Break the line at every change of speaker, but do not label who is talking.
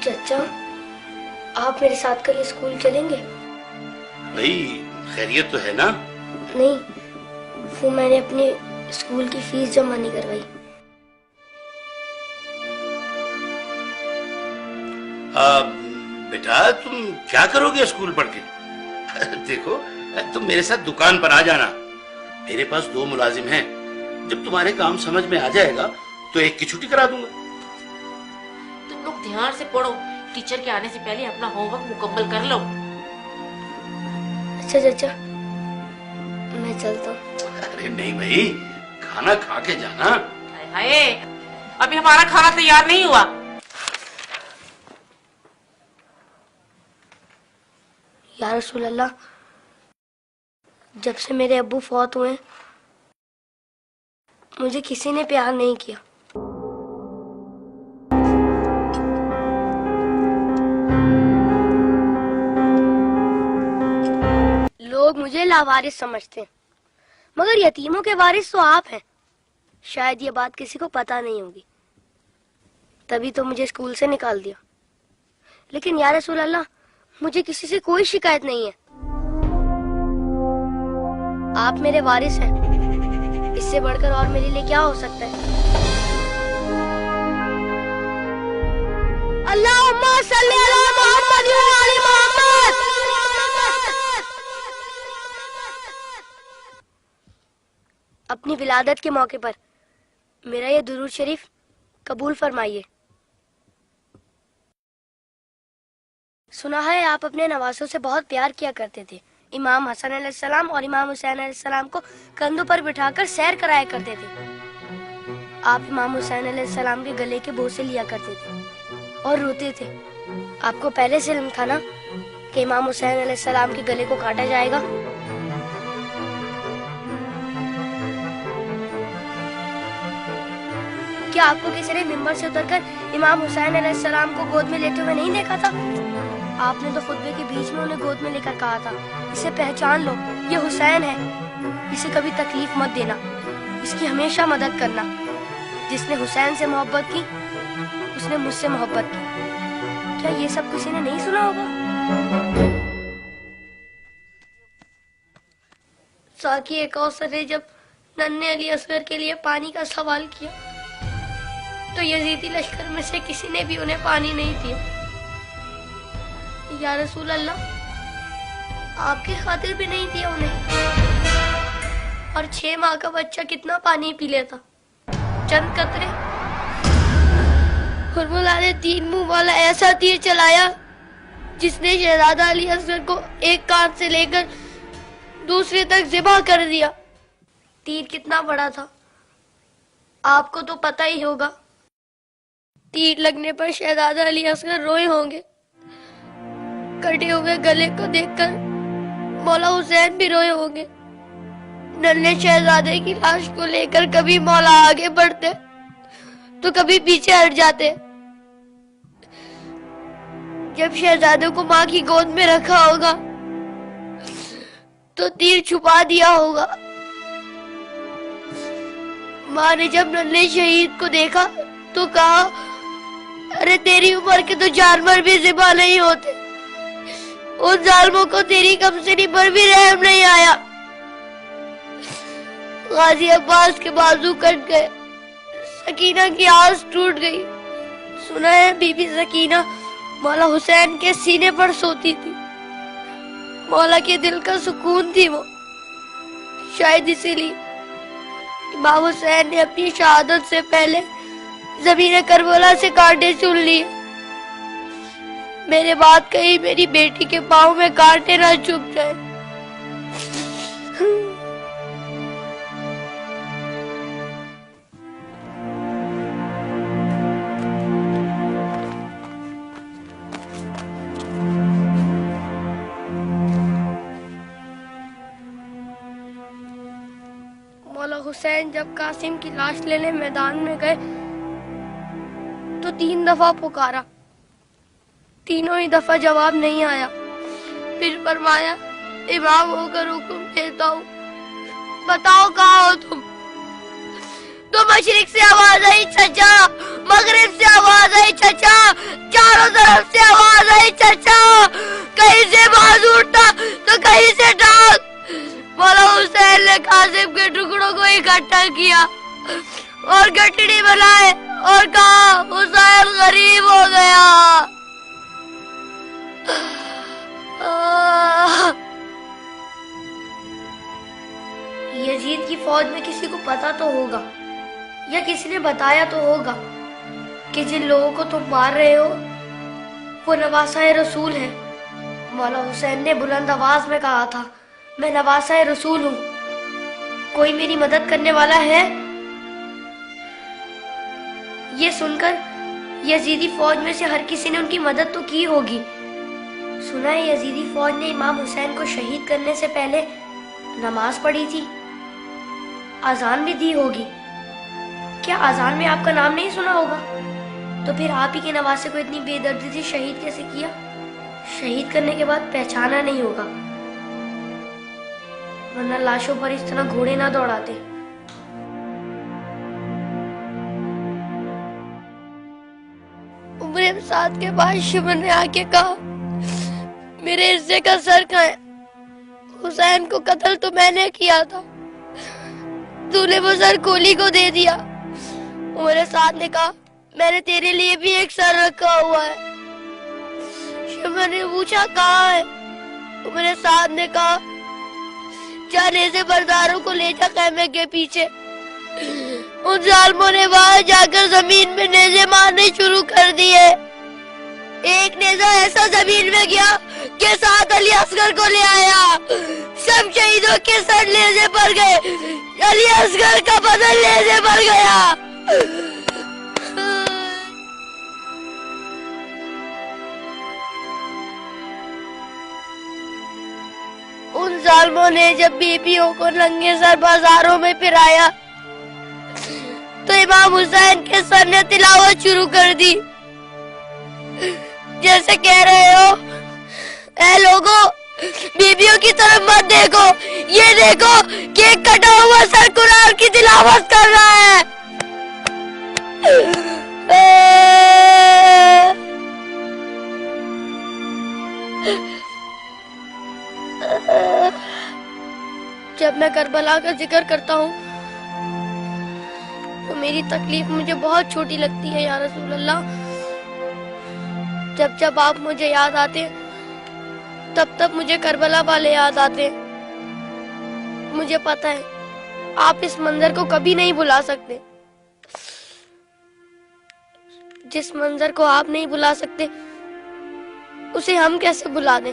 चाचा, आप मेरे साथ कल स्कूल चलेंगे?
भाई खैरियत तो है ना?
नहीं, वो मैंने अपने स्कूल की फीस जमा नहीं करवाई।
बेटा तुम क्या करोगे स्कूल पढ़ के? देखो तुम मेरे साथ दुकान पर आ जाना, मेरे पास 2 मुलाजिम हैं। जब तुम्हारे काम समझ में आ जाएगा तो एक की छुट्टी करा दूंगा।
तुम लोग ध्यान से पढ़ो, टीचर के आने से पहले अपना होमवर्क मुकम्मल कर लो।
अच्छा चाचा, मैं चलता हूँ।
अरे नहीं भाई, खाना खा के जाना।
हाय, अभी हमारा खाना तैयार नहीं हुआ।
या रसूल अल्लाह, जब से मेरे अब्बू फौत हुए मुझे किसी ने प्यार नहीं किया। लोग मुझे लावारिस समझते हैं, मगर यतीमों के वारिस तो आप हैं। शायद ये बात किसी को पता नहीं होगी, तभी तो मुझे स्कूल से निकाल दिया। लेकिन या रसूल अल्लाह, मुझे किसी से कोई शिकायत नहीं है। आप मेरे वारिस हैं, इससे बढ़कर और मेरे लिए क्या हो सकता है? अल्लाहुम्मा सल्ली अला मुहम्मद व आले मोहम्मद। अपनी विलादत के मौके पर मेरा ये दुरूद शरीफ कबूल फरमाइए। सुना है आप अपने नवासों से बहुत प्यार किया करते थे। इमाम हसन अलैहिस्सलाम और इमाम हुसैन अलैहिस्सलाम को कंधों पर बिठाकर सैर कराया करते थे। आप इमाम हुसैन अलैहिस्सलाम के गले के बोसे लिया करते थे और रोते थे। आपको पहले से इल्म था ना कि इमाम हुसैन अलैहिस्सलाम के गले को काटा जाएगा? क्या आपको किसी ने मिंबर से उतरकर इमाम हुसैन अलैहिस्सलाम को गोद में लेते हुए नहीं देखा था? आपने तो खुतबे के बीच में उन्हें गोद में लेकर कहा था, इसे पहचान लो, ये हुसैन है, इसे कभी तकलीफ मत देना, इसकी हमेशा मदद करना। जिसने हुसैन से मोहब्बत की उसने मुझसे मोहब्बत की। क्या ये सब किसी ने नहीं सुना होगा? साकी एक कौसर ने जब नन्हे अली असगर के लिए पानी का सवाल किया तो यजीदी लश्कर में से किसी ने भी उन्हें पानी नहीं दिया। या रसूल अल्लाह, आपकी खातिर भी नहीं दिया उन्हें। और 6 माह का बच्चा कितना पानी पी लेता? चंद कतरे। हुर्मुला ने 3 मुंह वाला ऐसा तीर चलाया जिसने शहजादा अली असगर को एक कान से लेकर दूसरे तक ज़िबा कर दिया। तीर कितना बड़ा था आपको तो पता ही होगा। तीर लगने पर शहजादा अली असगर रोए होंगे। कटे हुए गले को देखकर मौला हुसैन भी रोए होंगे। नन्हे शहजादे की लाश को लेकर कभी मौला आगे बढ़ते तो कभी पीछे हट जाते। जब शहजादे को माँ की गोद में रखा होगा तो तीर छुपा दिया होगा। माँ ने जब नन्हे शहीद को देखा तो कहा, अरे तेरी उम्र के तो जानवर भी ज़िबा नहीं होते, उन जालिमों को तेरी कमसिनी पर भी रहम नहीं आया। गाजी अब्बास के बाजू कट गए, सकीना की आस टूट गई। सुना है बीबी सकीना मौला हुसैन के सीने पर सोती थी। मौला के दिल का सुकून थी वो। शायद इसीलिए इमाम हुसैन ने अपनी शहादत से पहले ज़मीन करबला से कांटे चुन लिए। मेरे बात कहीं मेरी बेटी के पाँव में कांटे ना चुभ जाए। मौला हुसैन जब कासिम की लाश लेने मैदान में गए तो 3 दफा पुकारा, तीनों ही दफा जवाब नहीं आया। फिर फरमाया, इमाम होकर हुक्म देता हूँ, बताओ कहाँ हो तुम? तो मशरिक से आवाज आई चचा, मगरिब से आवाज आई चचा, चारों तरफ तंग किया और गठड़ी बनाए और कहा हुसैन गरीब हो गया। यजीद की फौज में किसी को पता तो होगा या किसी ने बताया तो होगा कि जिन लोगों को तुम मार रहे हो वो नवासा रसूल है। मौला हुसैन ने बुलंद आवाज में कहा था, मैं नवासा रसूल हूँ, कोई मेरी मदद करने वाला है? ये सुनकर यजीदी फौज में से हर किसी ने उनकी मदद तो की होगी। सुना है यजीदी फौज ने इमाम हुसैन को शहीद करने से पहले नमाज पढ़ी थी, अजान भी दी होगी। क्या अजान में आपका नाम नहीं सुना होगा? तो फिर आप ही के नवासे को इतनी बेदर्दी से शहीद कैसे किया? शहीद करने के बाद पहचाना नहीं होगा, वरना लाशों पर इस तरह घोड़े ना दौड़ाते। उम्र साथ के बाद शिमर ने आके कहा, मेरे हिस्से का सर कहाँ है? हुसैन को कत्ल तो मैंने किया था, तूने वो सर कोली को दे दिया। उमर साथ ने कहा, मैंने तेरे लिए भी एक सर रखा हुआ है। शिमर ने पूछा, कहाँ है? उमर साथ ने कहा, जाने से बरदारों को ले जा खैमे के पीछे। उन जालिमों ने वहां जाकर जमीन में नेज़े मारने शुरू कर दिए। एक नेज़ा ऐसा जमीन में गया कि साथ अली असगर को ले आया। सब शहीदों के सर नेज़े पर गए, अली असगर का बदन नेज़े पर गया। उन जालिमों ने जब बीबियों को नंगे सर बाजारों में फिराया तो इमाम हुसैन के सर ने तिलावत शुरू कर दी, जैसे कह रहे हो, ऐ लोगों, बीबियों की तरफ मत देखो, ये देखो कि एक कटा हुआ सर कुरान की तिलावत कर रहा है। जब मैं करबला का जिक्र करता हूँ तो मेरी तकलीफ मुझे बहुत छोटी लगती है या रसूल अल्लाह। जब जब आप मुझे याद आते तब तब मुझे करबला वाले याद आते। मुझे पता है आप इस मंजर को कभी नहीं भुला सकते। जिस मंजर को आप नहीं भुला सकते उसे हम कैसे भुला दें?